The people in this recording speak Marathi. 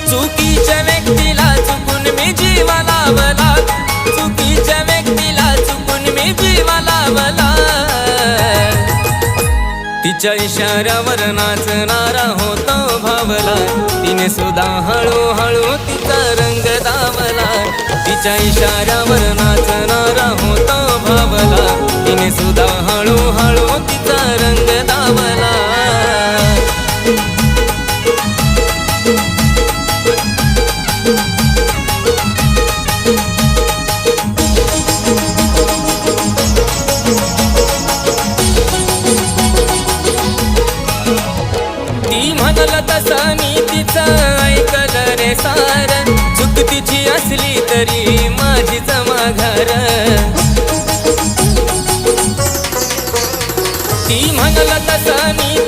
चुकीच्या व्यक्तीला चुकून मी जीवा लावला, चुकीच्या व्यक्तीला चुकून मी जीवा लावला। तिच्या इशाऱ्यावर नाचणारा होतो भावला, तिने सुद्धा हळूहळू तिचा रंग दावला। तिच्या इशाऱ्यावर नाचणारा होतो भावला, तिने सुद्धा हळूहळू तिचा रंग दावला। ती म्हणाल तसं मी तिचं ऐकलं रे सार, चूक तिची असली तरी माझीच माघार। ती म्हणाल तसं मी